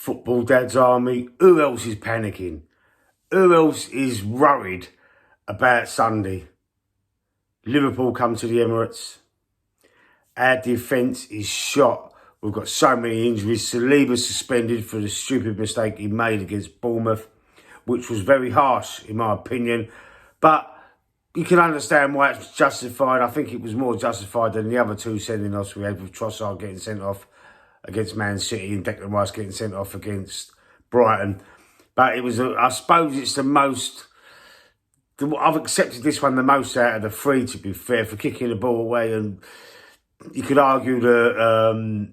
Football Dad's Army. Who else is panicking? Who else is worried about Sunday? Liverpool come to the Emirates. Our defence is shot. We've got so many injuries. Saliba suspended for the stupid mistake he made against Bournemouth, which was very harsh, in my opinion. But you can understand why it's justified. I think it was more justified than the other two sending-offs we had, with Trossard getting sent off against Man City and Declan Rice getting sent off against Brighton. But it was, I suppose it's the most... I've accepted this one the most out of the three, to be fair, for kicking the ball away. And you could argue that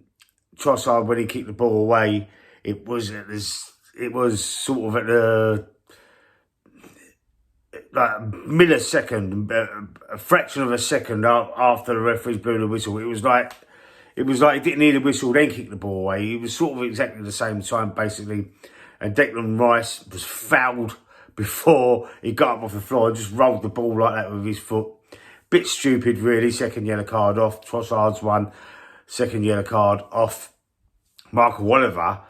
Trossard, when he kicked the ball away, it was sort of at the millisecond, a fraction of a second after the referees blew the whistle. It was like he didn't need a whistle, then kick the ball away. It was sort of exactly the same time, basically. And Declan Rice was fouled before he got up off the floor and just rolled the ball like that with his foot. Bit stupid, really. Second yellow card off. Trossard's one. Second yellow card off. Michael Oliver,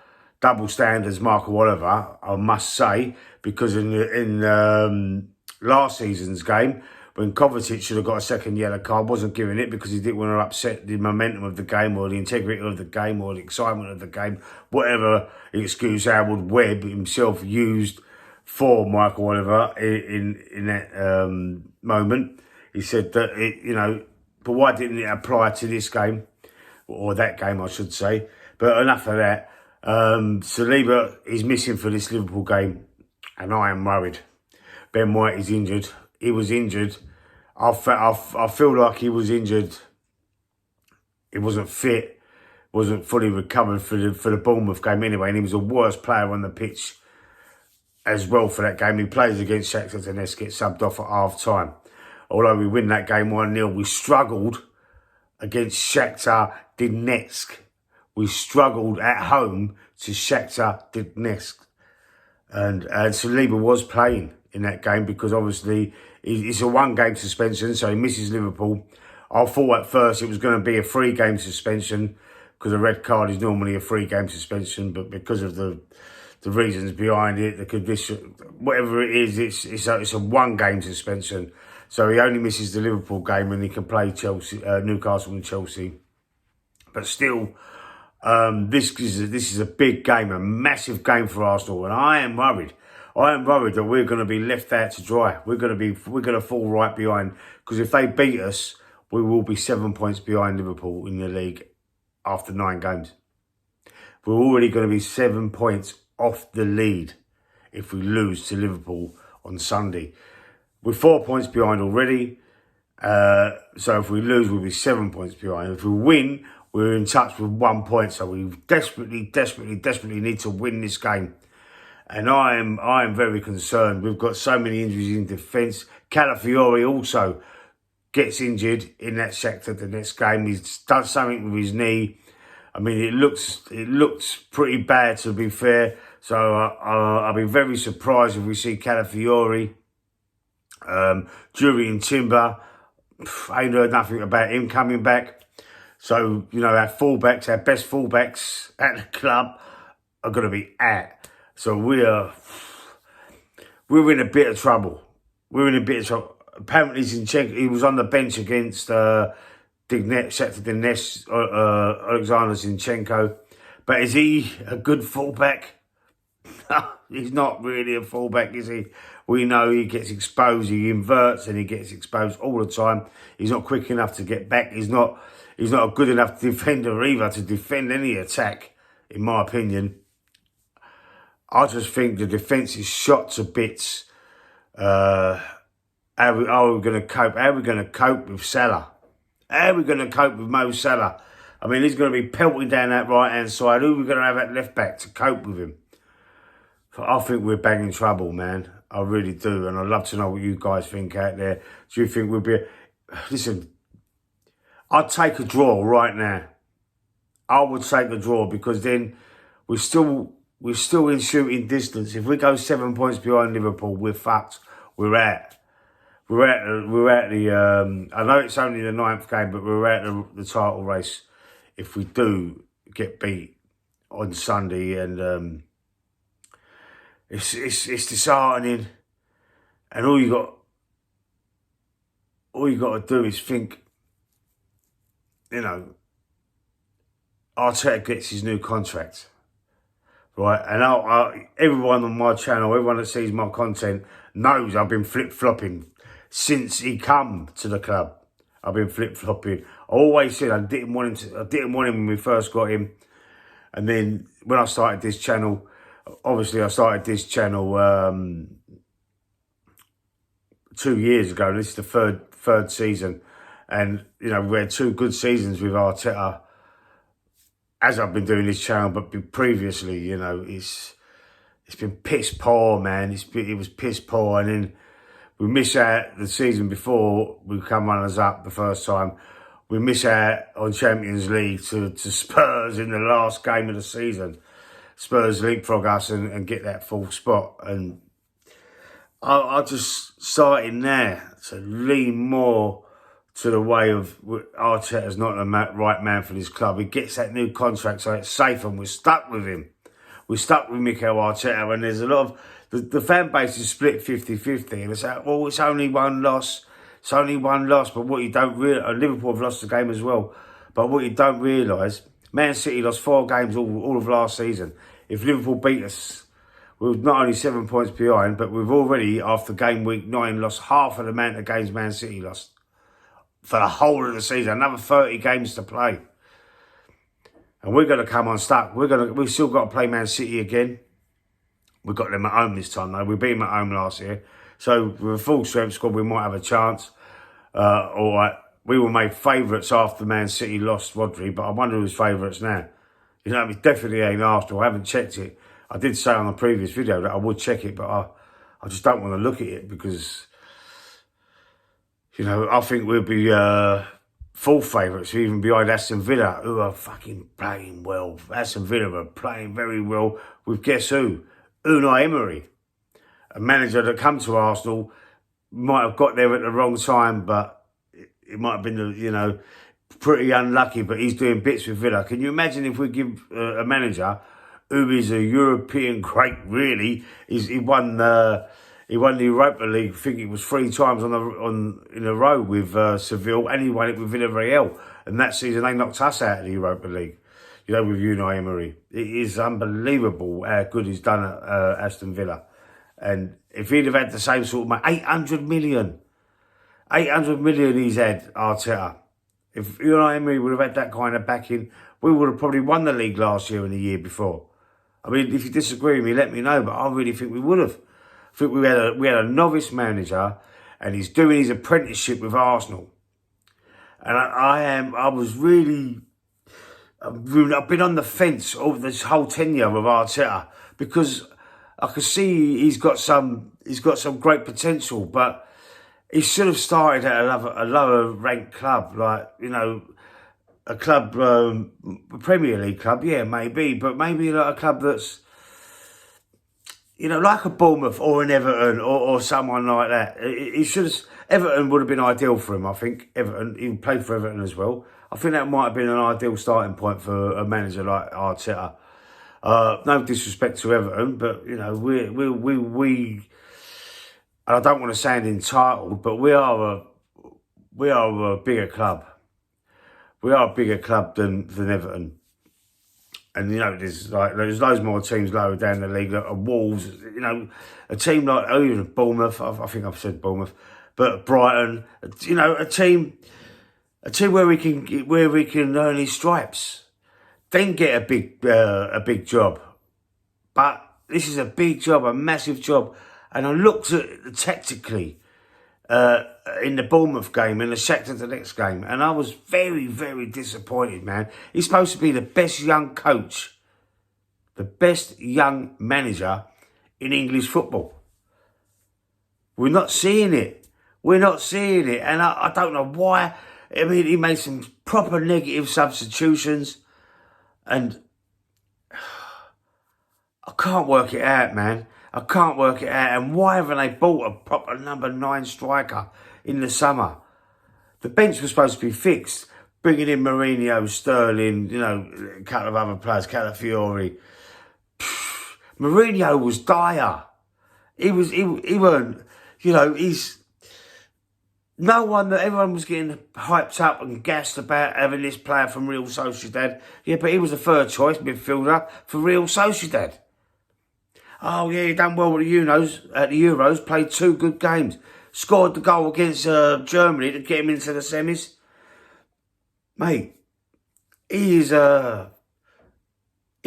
double standards Michael Oliver, I must say, because in last season's game, when Kovacic should have got a second yellow card, wasn't giving it because he didn't want to upset the momentum of the game or the integrity of the game or the excitement of the game, whatever excuse Howard Webb himself used for Michael Oliver in that moment. He said that, but why didn't it apply to this game? Or that game, I should say. But enough of that. Saliba is missing for this Liverpool game, and I am worried. Ben White is injured. He was injured. I feel like he was injured. He wasn't fit. Wasn't fully recovered for the Bournemouth game anyway, and he was the worst player on the pitch as well for that game. He plays against Shakhtar Donetsk, gets subbed off at half-time. Although we win that game 1-0, we struggled against Shakhtar Donetsk. We struggled at home to Shakhtar Donetsk. And Saliba was playing in that game because obviously it's a one-game suspension, so he misses Liverpool. I thought at first it was going to be a 3-game suspension because a red card is normally a 3-game suspension, but because of the reasons behind it, the condition, whatever it is, it's a 1-game suspension. So he only misses the Liverpool game and he can play Newcastle and Chelsea. But still, this is a big game, a massive game for Arsenal, and I am worried. I am worried that we're going to be left out to dry. We're going to fall right behind, because if they beat us, we will be 7 points behind Liverpool in the league after 9 games. We're already going to be 7 points off the lead if we lose to Liverpool on Sunday. We're 4 points behind already. So if we lose, we'll be 7 points behind. If we win, we're in touch with 1 point. So we desperately need to win this game. And I am very concerned. We've got so many injuries in defence. Calafiori also gets injured in that Shakhtar Donetsk game. He's done something with his knee. I mean, it looks pretty bad, to be fair. So I'll be very surprised if we see Calafiori. Julian Timber, I ain't heard nothing about him coming back. So, our fullbacks, our best fullbacks at the club are going to be out. So we're in a bit of trouble. We're in a bit of trouble. Apparently Zinchenko, he was on the bench against Shakhtar Donetsk, Alexander Zinchenko. But is he a good fullback? He's not really a fullback, is he? We know he gets exposed, he inverts and he gets exposed all the time. He's not quick enough to get back. He's not a good enough defender either to defend any attack, in my opinion. I just think the defence is shot to bits. How are we going to cope? How are we going to cope with Salah? How are we going to cope with Mo Salah? I mean, he's going to be pelting down that right-hand side. Who are we going to have at left-back to cope with him? I think we're banging trouble, man. I really do. And I'd love to know what you guys think out there. Do you think we'll be... Listen, I'd take a draw right now. I would take a draw because then we're still in shooting distance. If we go 7 points behind Liverpool, we're fucked. We're out. We're at the... I know it's only the 9th game, but we're at the title race if we do get beat. on Sunday, and it's disheartening. And all you got to do is think, you know, Arteta gets his new contract, right? And everyone on my channel, everyone that sees my content knows I've been flip-flopping since he come to the club. I've been flip-flopping. I always said I didn't want him when we first got him. And then when I started this channel, obviously I started this channel 2 years ago. This is the third season. And, you know, we had 2 good seasons with Arteta as I've been doing this channel, but previously, you know, it's been piss poor, man. It was piss poor. And then we miss out the season before we come runners up the first time. We miss out on Champions League to Spurs in the last game of the season. Spurs leapfrog us and get that 4th spot. And I just started now to lean more to the way of Arteta's not the right man for this club. He gets that new contract, so it's safe, and we're stuck with him. We're stuck with Mikel Arteta, and there's a lot of... The fan base is split 50-50, and it's like, well, it's only one loss. It's only one loss, but what you don't realise... Liverpool have lost the game as well, but what you don't realise, Man City lost 4 games all of last season. If Liverpool beat us, we're not only 7 points behind, but we've already, after game week 9, lost half of the amount of games Man City lost for the whole of the season. Another 30 games to play. And we're going to come unstuck. We've still got to play Man City again. We've got them at home this time, though. We beat them at home last year. So with a full strength squad, we might have a chance. All right, we were made favourites after Man City lost Rodri, but I wonder who's favourites now. You know, it definitely ain't Arsenal. I haven't checked it. I did say on a previous video that I would check it, but I just don't want to look at it because, you know, I think we'll be full favourites, even behind Aston Villa, who are fucking playing well. Aston Villa are playing very well with, guess who? Unai Emery, a manager that come to Arsenal, might have got there at the wrong time, but it might have been, you know, pretty unlucky, but he's doing bits with Villa. Can you imagine if we give a manager who is a European great, really? He won the Europa League, I think it was 3 times in a row with Seville, and he won it with Villarreal. And that season they knocked us out of the Europa League, you know, with Unai Emery. It is unbelievable how good he's done at Aston Villa. And if he'd have had the same sort of money, 800 million he's had, Arteta. If Unai Emery would have had that kind of backing, we would have probably won the league last year and the year before. I mean, if you disagree with me, let me know, but I really think we would have. I think we had a novice manager, and he's doing his apprenticeship with Arsenal. And I've been on the fence over this whole tenure of Arteta because I can see he's got some great potential, but he should have started at a lower ranked club, like, you know, a club, a Premier League club, yeah, maybe, but maybe like a club that's, you know, like a Bournemouth or an Everton or someone like that. He should have. Everton would have been ideal for him, I think. Everton, he played for Everton as well. I think that might have been an ideal starting point for a manager like Arteta. No disrespect to Everton, but, you know, we and I don't want to sound entitled, but we are a bigger club. We are a bigger club than Everton. And, you know, there's loads more teams lower down the league, like Wolves, you know, a team like, even Bournemouth, I think I've said Bournemouth, but Brighton, you know, a team where we can earn his stripes, then get a big job. But this is a big job, a massive job. And I looked at it tactically in the Bournemouth game and the Shakhtar Donetsk game, and I was very, very disappointed, man. He's supposed to be the best young coach, the best young manager in English football. We're not seeing it. We're not seeing it, and I don't know why. I mean, he made some proper negative substitutions, and I can't work it out, man. I can't work it out. And why haven't they bought a proper number 9 striker in the summer? The bench was supposed to be fixed. bringing in Mourinho, Sterling, you know, a couple of other players, Calafiori. Mourinho was dire. He weren't, you know, everyone was getting hyped up and gassed about having this player from Real Sociedad. Yeah, but he was the third choice midfielder for Real Sociedad. Oh yeah, he done well with the Euros, played 2 good games. Scored the goal against Germany to get him into the semis. Mate, he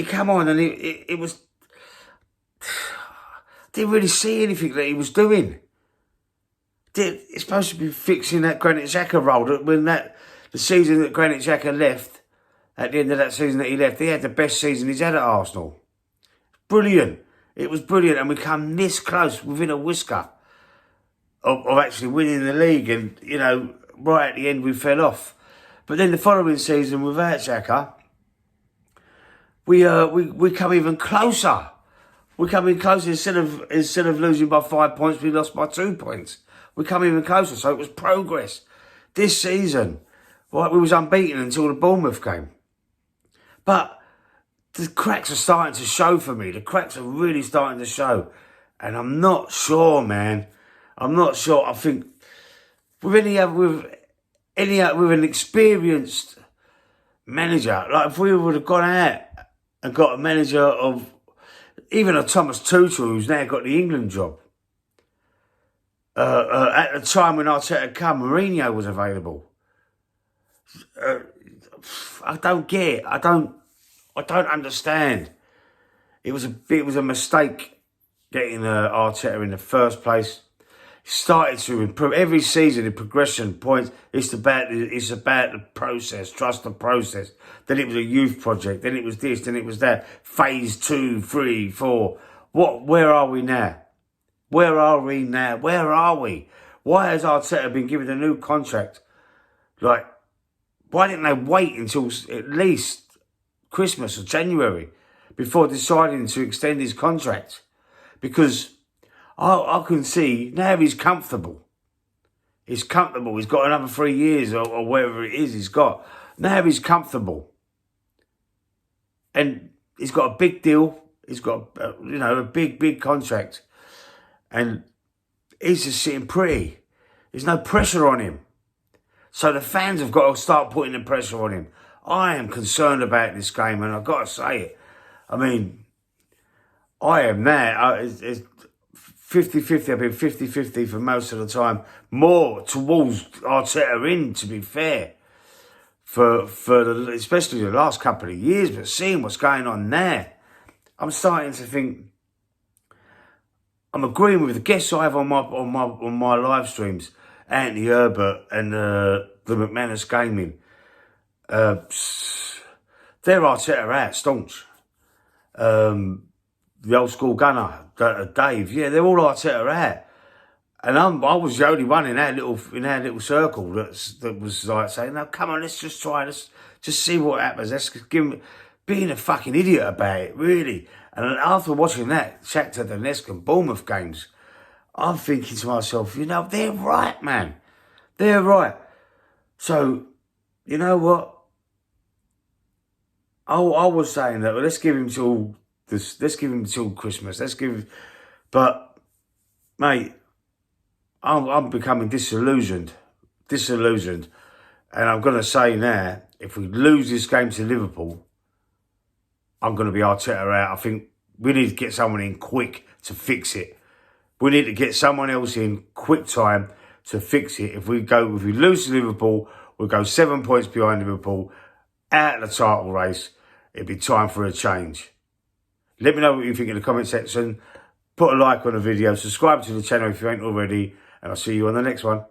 came on and it was, didn't really see anything that he was doing. It's supposed to be fixing that Granit Xhaka role. When the season that Granit Xhaka left, at the end of that season that he left, he had the best season he's had at Arsenal. Brilliant. It was brilliant, and we come this close, within a whisker, of actually winning the league. And, you know, right at the end we fell off. But then the following season, without Xhaka, we come even closer. We come in closer. Instead of losing by 5 points, we lost by 2 points. We come even closer, so it was progress. This season, right, we was unbeaten until the Bournemouth game. But the cracks are starting to show for me. The cracks are really starting to show. And I'm not sure, man. I'm not sure. I think with an experienced manager, like if we would have gone out and got a manager of even a Thomas Tuchel, who's now got the England job. At the time when Arteta came, Mourinho was available. I don't get it. I don't understand. It was a mistake getting Arteta in the first place. He started to improve every season. In progression points, it's about the process. Trust the process. Then it was a youth project. Then it was this. Then it was that. Phase 2, 3, 4. Where are we now? Where are we now? Where are we? Why has Arteta been given a new contract? Like, why didn't they wait until at least Christmas or January before deciding to extend his contract? Because I can see now he's comfortable. He's comfortable. He's got another 3 years or whatever it is he's got. Now he's comfortable. And he's got a big deal. He's got, a big contract. And he's just sitting pretty. There's no pressure on him. So the fans have got to start putting the pressure on him. I am concerned about this game, and I've got to say it. I mean, I am now. It's 50-50. I've been 50-50 for most of the time. More towards Arteta in, to be fair. Especially the last couple of years, but seeing what's going on now, I'm starting to think. I'm agreeing with the guests I have on my live streams, Anthony Herbert and the McManus Gaming. They're Arteta out, staunch. The old school gunner, Dave, yeah, they're all Arteta out. And I was the only one in our little circle that was like saying, "No, come on, let's just try this, just see what happens. Let's give him," being a fucking idiot about it, really. And after watching that Shakhtar Donetsk and Bournemouth games, I'm thinking to myself, they're right, man. They're right. So, you know what? I was saying that, let's give him till Christmas. But, mate, I'm becoming disillusioned. And I'm going to say now, if we lose this game to Liverpool, I'm going to be Arteta out. I think we need to get someone in quick to fix it. We need to get someone else in quick time to fix it. If we lose to Liverpool, we'll go 7 points behind Liverpool, out of the title race. It'd be time for a change. Let me know what you think in the comment section. Put a like on the video. Subscribe to the channel if you ain't already. And I'll see you on the next one.